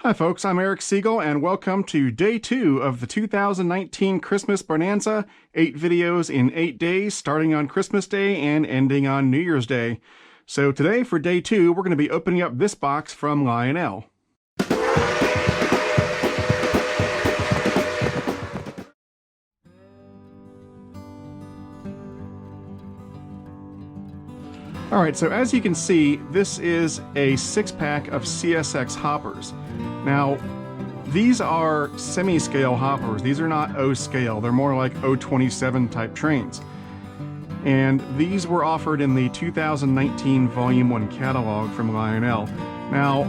Hi folks, I'm Eric Siegel and welcome to day 2 of the 2019 Christmas Bonanza. 8 videos in 8 days, starting on Christmas Day and ending on New Year's Day. So today for day 2, we're going to be opening up this box from Lionel. Alright, so as you can see, this is a 6-pack of CSX hoppers. Now, these are semi-scale hoppers. These are not O-scale. They're more like O27 type trains. And these were offered in the 2019 Volume 1 catalog from Lionel. Now,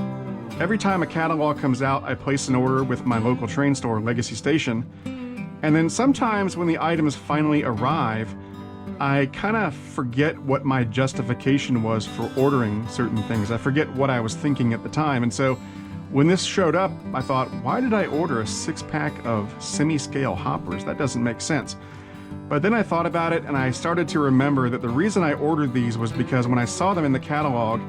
every time a catalog comes out, I place an order with my local train store, Legacy Station. And then sometimes when the items finally arrive, I kind of forget what my justification was for ordering certain things. I forget what I was thinking at the time. And so when this showed up, I thought, why did I order a 6-pack of semi-scale hoppers? That doesn't make sense. But then I thought about it and I started to remember that the reason I ordered these was because when I saw them in the catalog,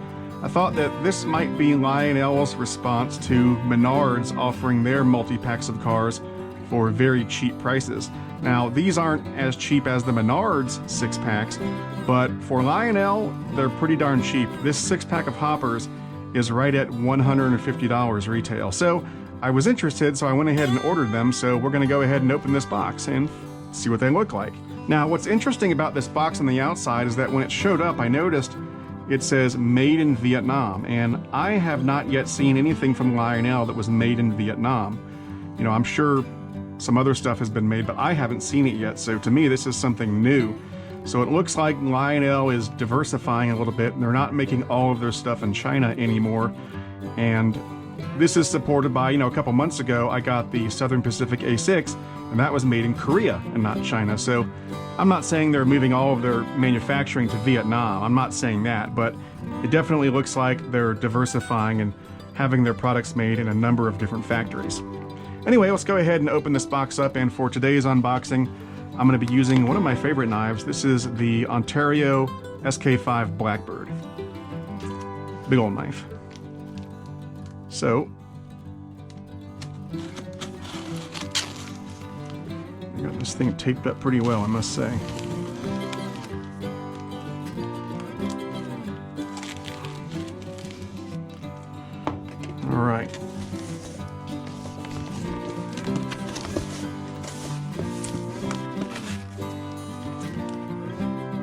I thought that this might be Lionel's response to Menards offering their multi-packs of cars for very cheap prices. Now, these aren't as cheap as the Menards 6-packs, but for Lionel, they're pretty darn cheap. This 6-pack of hoppers is right at $150 retail. So I was interested, so I went ahead and ordered them. So we're gonna go ahead and open this box and see what they look like. Now, what's interesting about this box on the outside is that when it showed up, I noticed it says made in Vietnam, and I have not yet seen anything from Lionel that was made in Vietnam. You know, I'm sure some other stuff has been made, but I haven't seen it yet, so to me this is something new. So it looks like Lionel is diversifying a little bit, and they're not making all of their stuff in China anymore. And this is supported by, you know, a couple months ago I got the Southern Pacific A6, and that was made in Korea and not China. So I'm not saying they're moving all of their manufacturing to Vietnam, I'm not saying that, but it definitely looks like they're diversifying and having their products made in a number of different factories. Anyway, let's go ahead and open this box up, and for today's unboxing, I'm going to be using one of my favorite knives. This is the Ontario SK5 Blackbird. Big old knife. So, I got this thing taped up pretty well, I must say. All right.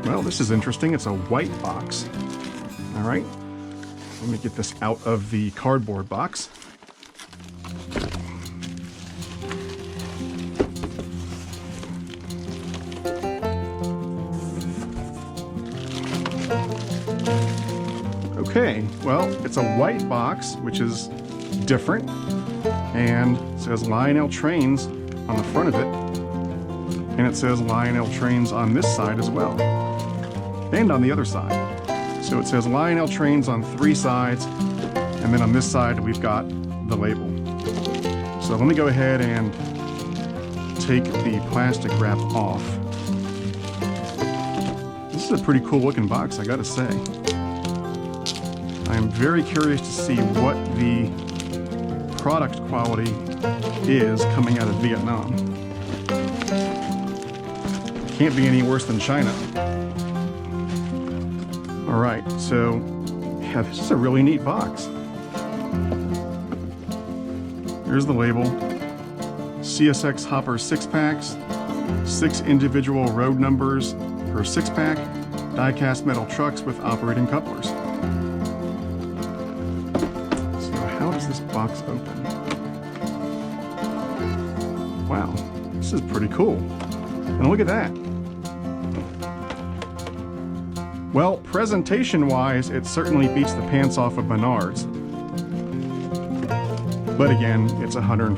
Well, this is interesting. It's a white box. All right, let me get this out of the cardboard box. Okay, well, it's a white box, which is different, and it says Lionel Trains on the front of it, and it says Lionel Trains on this side as well. And on the other side. So it says Lionel Trains on 3 sides, and then on this side we've got the label. So let me go ahead and take the plastic wrap off. This is a pretty cool looking box, I gotta say. I am very curious to see what the product quality is coming out of Vietnam. Can't be any worse than China. All right, so yeah, this is a really neat box. Here's the label. CSX hopper 6-packs, 6 individual road numbers per 6-pack, die-cast metal trucks with operating couplers. So how does this box open? Wow, this is pretty cool. And look at that. Well, presentation-wise, it certainly beats the pants off of Menards. But again, it's $150.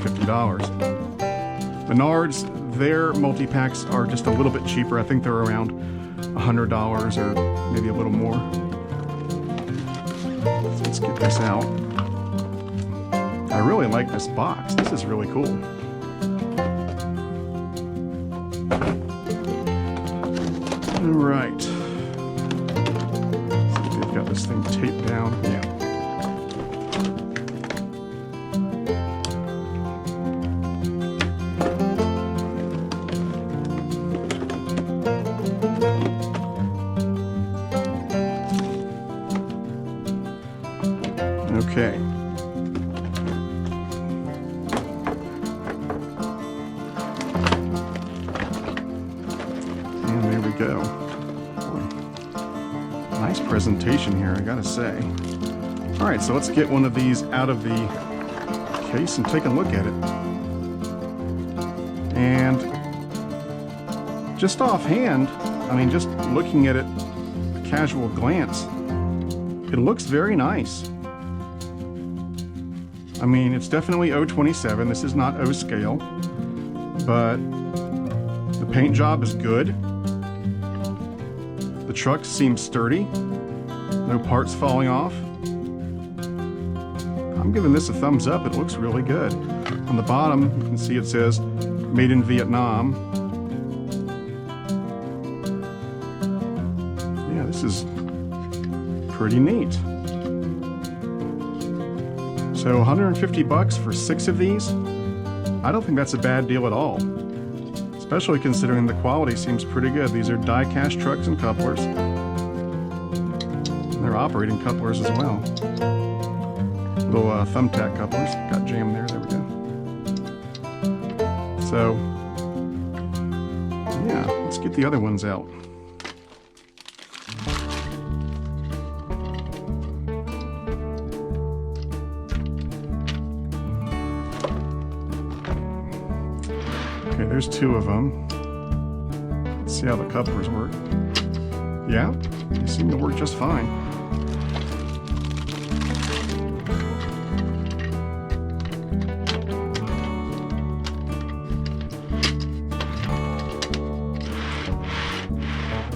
Menards, their multi-packs are just a little bit cheaper. I think they're around $100 or maybe a little more. So let's get this out. I really like this box. This is really cool. All right. Got this thing taped down. Yeah. presentation here, I gotta say. All right, so let's get one of these out of the case and take a look at it. And just offhand, I mean, just looking at it, a casual glance, it looks very nice. I mean, it's definitely 027. This is not O scale, but the paint job is good. The truck seems sturdy. No parts falling off. I'm giving this a thumbs up. It looks really good. On the bottom, you can see it says made in Vietnam. Yeah, this is pretty neat. So 150 bucks for 6 of these? I don't think that's a bad deal at all. Especially considering the quality seems pretty good. These are die-cast trucks and couplers. They're operating couplers as well. Little thumbtack couplers. Got jammed there. There we go. So, yeah, let's get the other ones out. Okay, there's 2 of them. Let's see how the couplers work. Yeah, they seem to work just fine.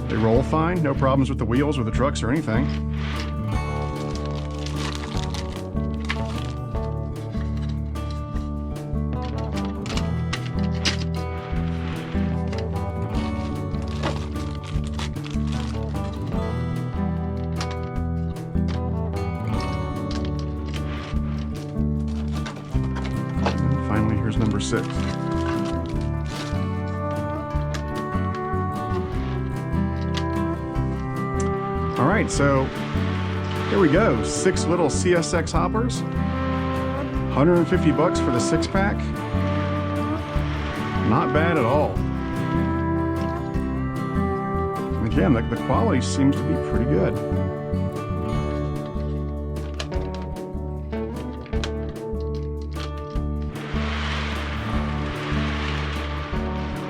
They roll fine, no problems with the wheels or the trucks or anything. Finally, here's number 6. All right, so here we go. 6 little CSX hoppers. 150 bucks for the 6-pack. Not bad at all. Again, the quality seems to be pretty good.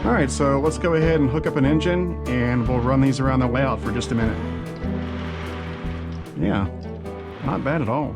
All right, so let's go ahead and hook up an engine and we'll run these around the layout for just a minute. Yeah, not bad at all.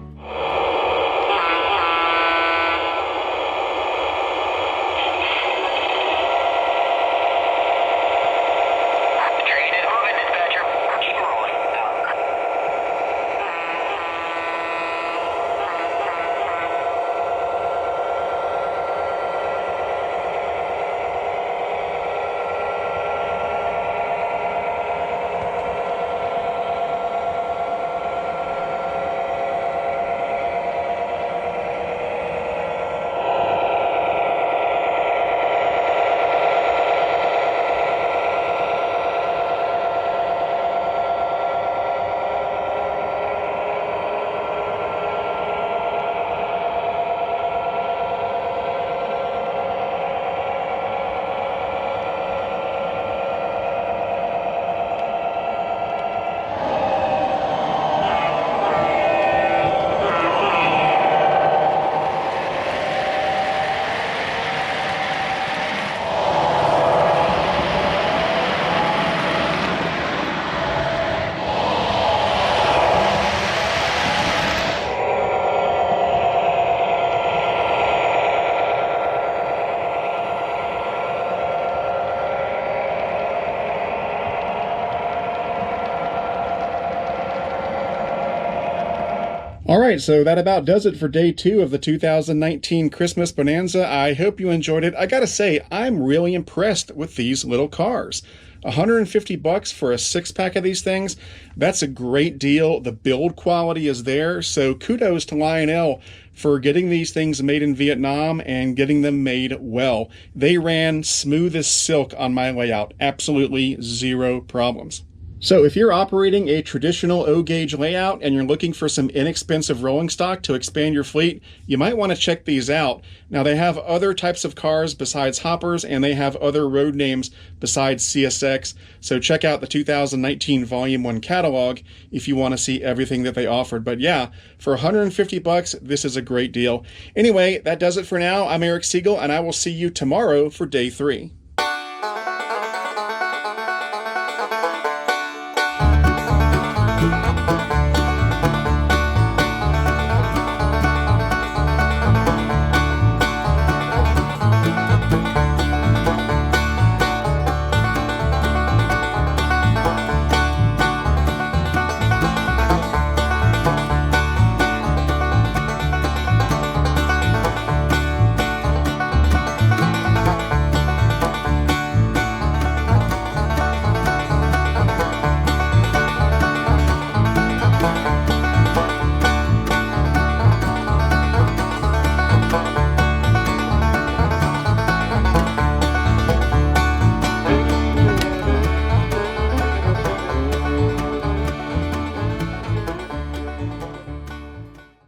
All right, so that about does it for day 2 of the 2019 Christmas Bonanza. I hope you enjoyed it. I gotta say, I'm really impressed with these little cars. 150 bucks for a 6-pack of these things. That's a great deal. The build quality is there. So kudos to Lionel for getting these things made in Vietnam and getting them made well. They ran smooth as silk on my layout. Absolutely 0 problems. So if you're operating a traditional O-gauge layout and you're looking for some inexpensive rolling stock to expand your fleet, you might want to check these out. Now they have other types of cars besides hoppers, and they have other road names besides CSX. So check out the 2019 Volume 1 catalog if you want to see everything that they offered. But yeah, for 150 bucks, this is a great deal. Anyway, that does it for now. I'm Eric Siegel, and I will see you tomorrow for day 3.